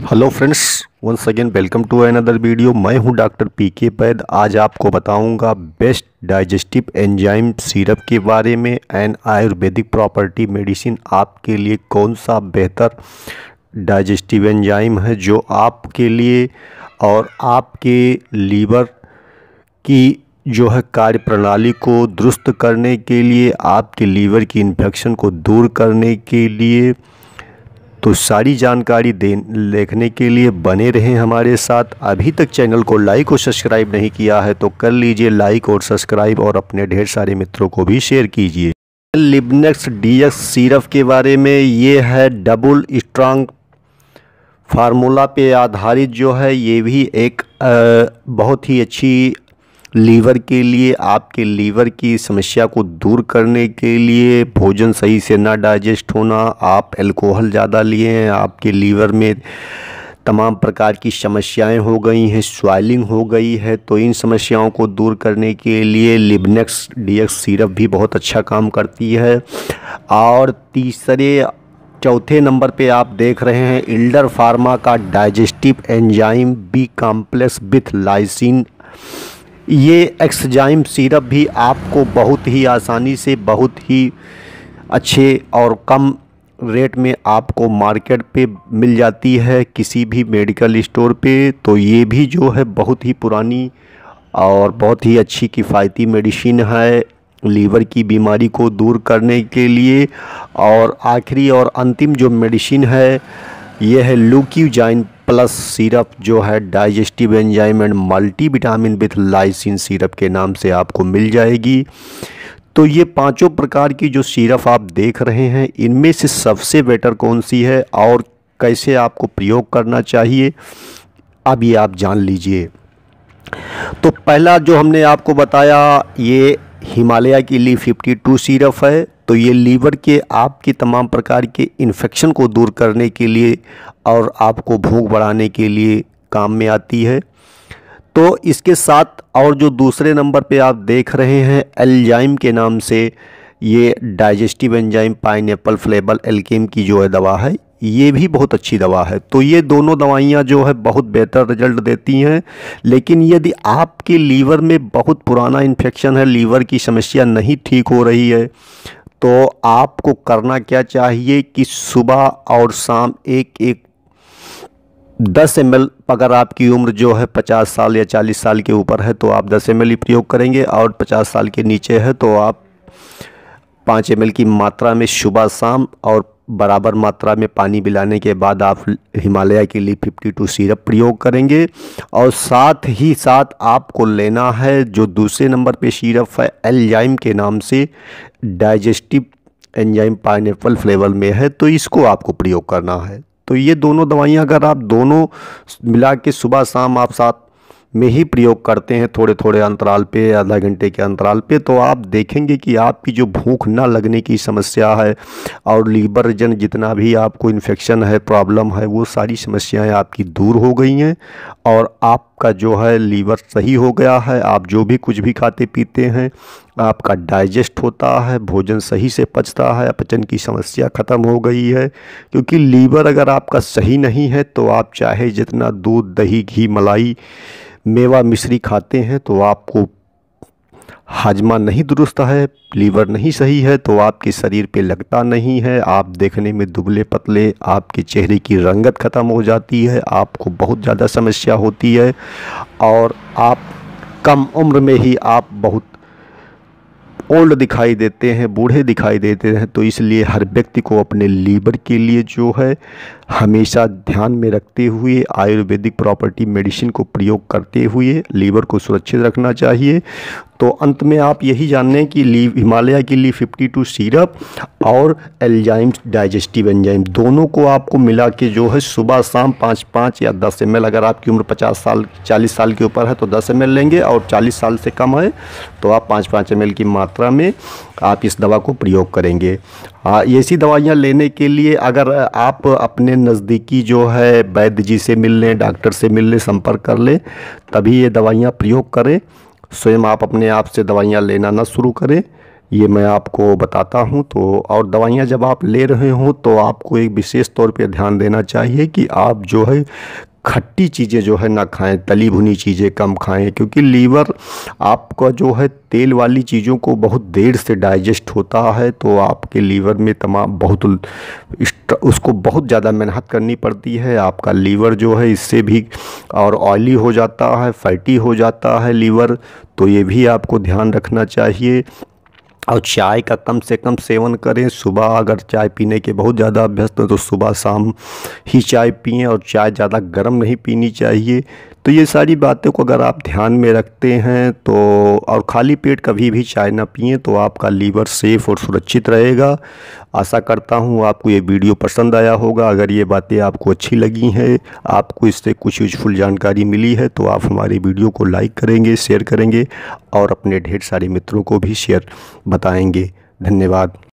Hello friends, once again welcome to another video. मैं हूं doctor पीके वैद। आज आपको बताऊंगा बेस्ट डाइजेस्टिव एंजाइम सिरप के बारे में एंड आयुर्वेदिक प्रॉपर्टी मेडिसिन आपके लिए कौन सा बेहतर डाइजेस्टिव एंजाइम है जो आपके लिए और आपके लीवर की जो है कार्य प्रणाली को दुरुस्त करने के लिए, आपके लीवर की इन्फेक्शन को दूर करने के लिए। तो सारी जानकारी देखने के लिए बने रहें हमारे साथ। अभी तक चैनल को लाइक और सब्सक्राइब नहीं किया है तो कर लीजिए लाइक और सब्सक्राइब, और अपने ढेर सारे मित्रों को भी शेयर कीजिए। लिबनेक्स डीएक्स सिरप के बारे में, ये है डबल स्ट्रांग फार्मूला पे आधारित जो है। ये भी एक बहुत ही अच्छी लीवर के लिए, आपके लीवर की समस्या को दूर करने के लिए, भोजन सही से ना डाइजेस्ट होना, आप अल्कोहल ज़्यादा लिए हैं, आपके लीवर में तमाम प्रकार की समस्याएं हो गई हैं, स्वेलिंग हो गई है, तो इन समस्याओं को दूर करने के लिए लिबनेक्स डीएक्स सिरप भी बहुत अच्छा काम करती है। और चौथे नंबर पे आप देख रहे हैं इल्डर फार्मा का digestive enzyme B complex with lysine. ये एक्सजाइम सिरप भी आपको बहुत ही आसानी से, बहुत ही अच्छे और कम रेट में आपको मार्केट पे मिल जाती है, किसी भी मेडिकल स्टोर पे। तो ये भी जो है बहुत ही पुरानी और बहुत ही अच्छी किफ़ायती मेडिसिन है लीवर की बीमारी को दूर करने के लिए। और आखिरी और अंतिम जो मेडिसिन है ये है ल्यूकोजाइन प्लस सिरप, जो है digestive enzyme and multivitamin with lysine syrup के नाम से आपको मिल जाएगी। तो ये पांचों प्रकार की जो सिरप आप देख रहे हैं, इनमें से सबसे बेटर कौन सी है और कैसे आपको प्रयोग करना चाहिए, अब ये आप जान लीजिए। तो पहला जो हमने आपको बताया, ये हिमालय की ली 52 सिरप है। तो ये लीवर के आपके तमाम प्रकार के इन्फेक्शन को दूर करने के लिए और आपको भूख बढ़ाने के लिए काम में आती है। तो इसके साथ और जो दूसरे नंबर पे आप देख रहे हैं एल्जाइम के नाम से, ये digestive enzyme pineapple flavour Alkem की जो है दवा है, ये भी बहुत अच्छी दवा है। तो ये दोनों दवाइयाँ जो है बहुत बेहतर रिजल्ट देती हैं। लेकिन यदि आपके लीवर में बहुत पुराना इन्फेक्शन है, लीवर की समस्या नहीं ठीक हो रही है, तो आपको करना क्या चाहिए कि सुबह और शाम एक 10 ml, अगर आपकी उम्र जो है 50 साल या 40 साल के ऊपर है तो आप 10 ml ही प्रयोग करेंगे, और 50 साल के नीचे है तो आप 5 ml की मात्रा में सुबह शाम और बराबर मात्रा में पानी मिलाने के बाद आप हिमालय की ली 52 सिरप प्रयोग करेंगे। और साथ ही साथ आपको लेना है जो दूसरे नंबर पे सिरप है एल्जाइम के नाम से, डाइजेस्टिव एंजाइम पाइनएप्पल फ्लेवर में है, तो इसको आपको प्रयोग करना है। तो ये दोनों दवाइयाँ अगर आप दोनों मिला के सुबह शाम आप साथ में ही प्रयोग करते हैं, थोड़े थोड़े अंतराल पे, आधा घंटे के अंतराल पे, तो आप देखेंगे कि आपकी जो भूख ना लगने की समस्या है और लीवर जन जितना भी आपको इन्फेक्शन है, प्रॉब्लम है, वो सारी समस्याएं आपकी दूर हो गई हैं और आपका जो है लीवर सही हो गया है। आप जो भी कुछ भी खाते पीते हैं आपका डाइजेस्ट होता है, भोजन सही से पचता है, अपचन की समस्या ख़त्म हो गई है। क्योंकि लीवर अगर आपका सही नहीं है तो आप चाहे जितना दूध, दही, घी, मलाई, मेवा, मिश्री खाते हैं तो आपको हाजमा नहीं दुरुस्त है, लीवर नहीं सही है तो आपके शरीर पे लगता नहीं है, आप देखने में दुबले पतले, आपके चेहरे की रंगत ख़त्म हो जाती है, आपको बहुत ज़्यादा समस्या होती है और आप कम उम्र में ही आप बहुत ओल्ड दिखाई देते हैं, बूढ़े दिखाई देते हैं। तो इसलिए हर व्यक्ति को अपने लीवर के लिए जो है हमेशा ध्यान में रखते हुए आयुर्वेदिक प्रॉपर्टी मेडिसिन को प्रयोग करते हुए लीवर को सुरक्षित रखना चाहिए। तो अंत में आप यही जानने कि हिमालय की ली 52 सिरप और एल्जाइम डाइजेस्टिव एंजाइम दोनों को आपको मिला के जो है सुबह शाम 5-5 या 10 ml, अगर आपकी उम्र 50 साल 40 साल के ऊपर है तो 10 ml लेंगे, और 40 साल से कम है तो आप 5-5 ml की मात्रा में आप इस दवा को प्रयोग करेंगे। ऐसी दवाइयाँ लेने के लिए अगर आप अपने नज़दीकी जो है वैद्य जी से मिल लें, डॉक्टर से मिल लें, संपर्क कर लें, तभी ये दवाइयाँ प्रयोग करें। स्वयं आप अपने आप से दवाइयाँ लेना ना शुरू करें। ये मैं आपको बताता हूँ। तो और दवाइयाँ जब आप ले रहे हो तो आपको एक विशेष तौर पे ध्यान देना चाहिए कि आप जो है खट्टी चीज़ें जो है ना खाएं, तली भुनी चीज़ें कम खाएं, क्योंकि लीवर आपका जो है तेल वाली चीज़ों को बहुत देर से डाइजेस्ट होता है। तो आपके लीवर में तमाम उसको बहुत ज़्यादा मेहनत करनी पड़ती है। आपका लीवर जो है इससे भी और ऑयली हो जाता है, फैटी हो जाता है लीवर। तो ये भी आपको ध्यान रखना चाहिए। और चाय का कम से कम सेवन करें। सुबह अगर चाय पीने के बहुत ज़्यादा अभ्यस्त हैं तो सुबह शाम ही चाय पिएं, और चाय ज़्यादा गर्म नहीं पीनी चाहिए। तो ये सारी बातों को अगर आप ध्यान में रखते हैं तो, और खाली पेट कभी भी चाय ना पिएं, तो आपका लीवर सेफ़ और सुरक्षित रहेगा। आशा करता हूँ आपको ये वीडियो पसंद आया होगा। अगर ये बातें आपको अच्छी लगी हैं, आपको इससे कुछ यूजफुल जानकारी मिली है, तो आप हमारी वीडियो को लाइक करेंगे, शेयर करेंगे और अपने ढेर सारे मित्रों को भी शेयर बताएंगे। धन्यवाद।